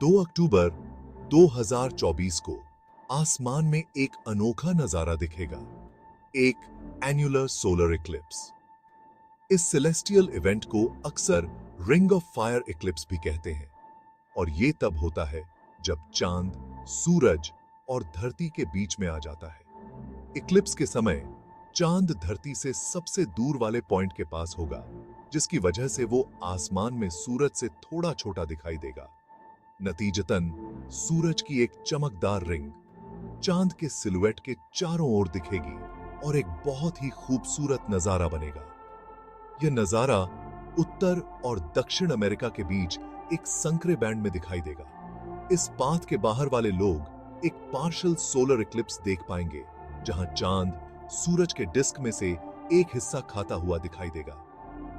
2 अक्टूबर 2024 को आसमान में एक अनोखा नजारा दिखेगा, एक एन्युलर सोलर इक्लिप्स। इस सेलेस्टियल इवेंट को अक्सर रिंग ऑफ फायर इक्लिप्स भी कहते हैं और ये तब होता है जब चांद, सूरज और धरती के बीच में आ जाता है। इक्लिप्स के समय चांद धरती से सबसे दूर वाले पॉइंट के पास होगा, जिसकी वजह से वो आसमान में सूरज से थोड़ा छोटा दिखाई देगा। नतीजतन सूरज की एक चमकदार रिंग चांद के सिलुएट के चारों ओर दिखेगी और एक बहुत ही खूबसूरत नजारा बनेगा। यह नजारा उत्तर और दक्षिण अमेरिका के बीच एक संकरे बैंड में दिखाई देगा। इस पाथ के बाहर वाले लोग एक पार्शियल सोलर इक्लिप्स देख पाएंगे, जहां चांद सूरज के डिस्क में से एक हिस्सा खाता हुआ दिखाई देगा।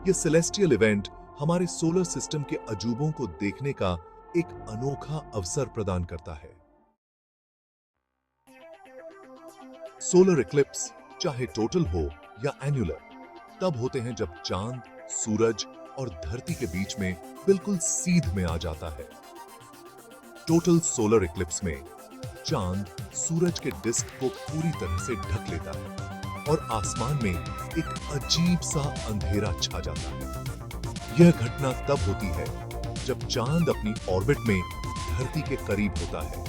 यह सेलेस्टियल इवेंट हमारे सोलर सिस्टम के अजूबों को देखने का एक अनोखा अवसर प्रदान करता है। सोलर इक्लिप्स चाहे टोटल हो या एन्युलर, तब होते हैं जब चांद, सूरज और धरती के बीच में बिल्कुल सीध में आ जाता है। टोटल सोलर इक्लिप्स में चांद सूरज के डिस्क को पूरी तरह से ढक लेता है और आसमान में एक अजीब सा अंधेरा छा जाता है। यह घटना तब होती है जब चांद अपनी ऑर्बिट में धरती के करीब होता है,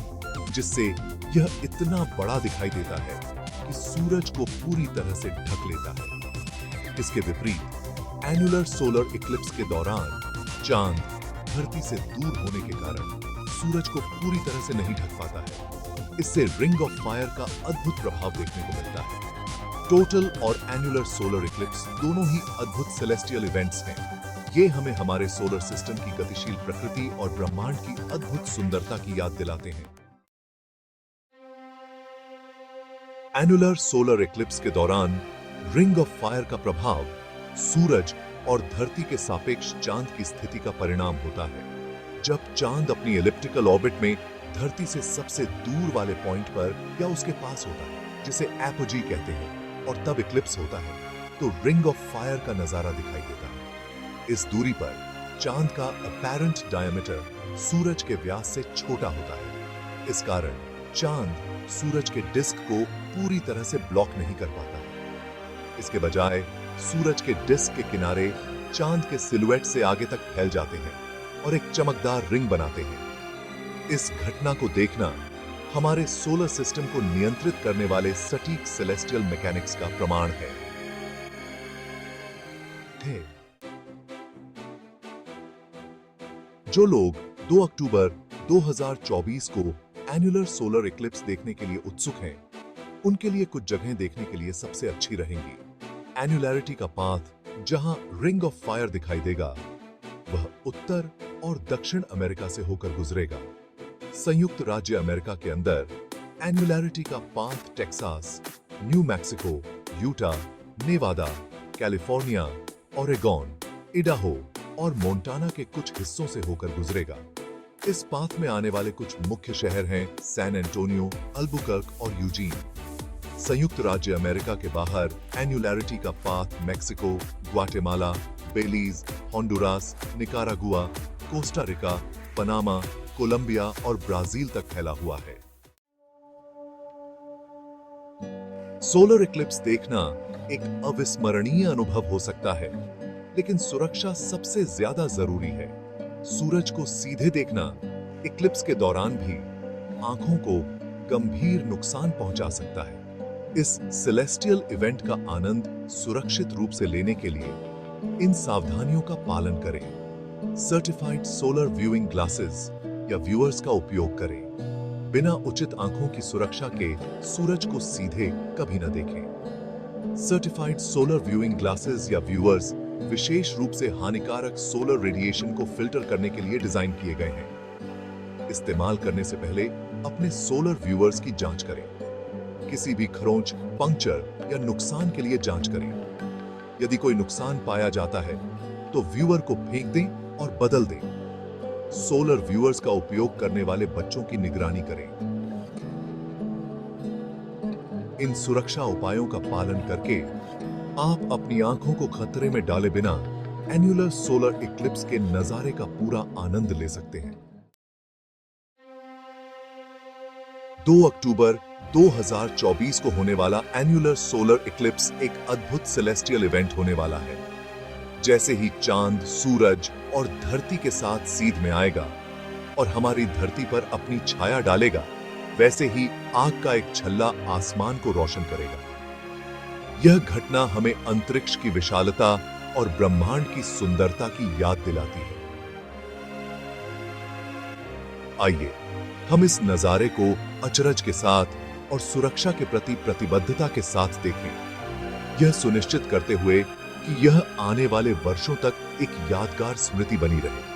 जिससे यह इतना बड़ा दिखाई देता है कि सूरज को पूरी तरह से ढक लेता है। इसके विपरीत एन्युलर सोलर इक्लिप्स के दौरान चांद धरती से दूर होने के कारण सूरज को पूरी तरह से नहीं ढक पाता है। इससे रिंग ऑफ फायर का अद्भुत प्रभाव देखने को मिलता है। टोटल और एन्युलर सोलर इक्लिप्स दोनों ही अद्भुत सेलेस्टियल इवेंट्स हैं। ये हमें हमारे सोलर सिस्टम की गतिशील प्रकृति और ब्रह्मांड की अद्भुत सुंदरता की याद दिलाते हैं। एन्युलर सोलर इक्लिप्स के दौरान रिंग ऑफ फायर का प्रभाव सूरज और धरती के सापेक्ष चांद की स्थिति का परिणाम होता है। जब चांद अपनी एलिप्टिकल ऑर्बिट में धरती से सबसे दूर वाले पॉइंट पर या उसके पास होता है, जिसे एपोजी कहते हैं, और तब इक्लिप्स होता है, तो रिंग ऑफ फायर का नजारा दिखाई देता है। इस दूरी पर चांद का अपैरेंट डायमीटर सूरज के व्यास से छोटा होता है। इस कारण चांद सूरज के डिस्क को पूरी तरह से ब्लॉक नहीं कर पाता है। इसके बजाय सूरज के डिस्क के किनारे चांद के सिलुएट से आगे तक फैल जाते हैं और एक चमकदार रिंग बनाते हैं। इस घटना को देखना हमारे सोलर सिस्टम को नियंत्रित करने वाले सटीक सेलेस्टियल मैकेनिक्स का प्रमाण है। जो लोग 2 अक्टूबर 2024 को एन्युलर सोलर इक्लिप्स देखने के लिए उत्सुक हैं, उनके लिए कुछ जगहें देखने के लिए सबसे अच्छी रहेंगी। एन्युलैरिटी का पाथ जहां रिंग ऑफ फायर दिखाई देगा, वह उत्तर और दक्षिण अमेरिका से होकर गुजरेगा। संयुक्त राज्य अमेरिका के अंदर एन्युलैरिटी का path Texas, New Mexico, Utah, Nevada, California, Oregon, Idaho और मोंटाना के कुछ हिस्सों से होकर गुजरेगा। इस पाथ में आने वाले कुछ मुख्य शहर हैं सैन एंटोनियो, अल्बुकर्क और यूजीन। संयुक्त राज्य अमेरिका के बाहर एन्युलैरिटी का path Mexico, Guatemala, Belize, Honduras, Nicaragua, Costa Rica, Panama, Colombia और ब्राजील तक फैला हुआ है। सोलर इक्लिप्स देखना एक अविस्मरणीय अनुभव हो सकता है, लेकिन सुरक्षा सबसे ज्यादा जरूरी है। सूरज को सीधे देखना इक्लिप्स के दौरान भी आंखों को गंभीर नुकसान पहुंचा सकता है। इस सेलेस्टियल इवेंट का आनंद सुरक्षित रूप से लेने के लिए इन सावधानियों का पालन करें। सर्टिफाइड सोलर व्यूइंग ग्लासेस या व्यूअर्स का उपयोग करें। बिना उचित आंखों की सुरक्षा के सूरज को सीधे कभी न देखें। सर्टिफाइड सोलर व्यूइंग ग्लासेस या व्यूअर्स विशेष रूप से हानिकारक सोलर रेडिएशन को फिल्टर करने के लिए डिजाइन किए गए हैं। इस्तेमाल करने से पहले अपने सोलर व्यूअर्स की जांच करें। किसी भी खरोंच, पंक्चर या नुकसान के लिए जांच करें। यदि कोई नुकसान पाया जाता है तो व्यूअर को फेंक दें और बदल दें। सोलर व्यूअर्स का उपयोग करने वाले बच्चों की निगरानी करें। इन सुरक्षा उपायों का पालन करके आप अपनी आंखों को खतरे में डाले बिना एन्युलर सोलर इक्लिप्स के नजारे का पूरा आनंद ले सकते हैं। 2 अक्टूबर 2024 को होने वाला एन्युलर सोलर इक्लिप्स एक अद्भुत सेलेस्टियल इवेंट होने वाला है। जैसे ही चांद, सूरज और धरती के साथ सीध में आएगा और हमारी धरती पर अपनी छाया डालेगा, वैसे ही आग का एक छल्ला आसमान को रोशन करेगा। यह घटना हमें अंतरिक्ष की विशालता और ब्रह्मांड की सुंदरता की याद दिलाती है। आइए हम इस नजारे को अचरज के साथ और सुरक्षा के प्रति प्रतिबद्धता के साथ देखें, यह सुनिश्चित करते हुए कि यह आने वाले वर्षों तक एक यादगार स्मृति बनी रहे।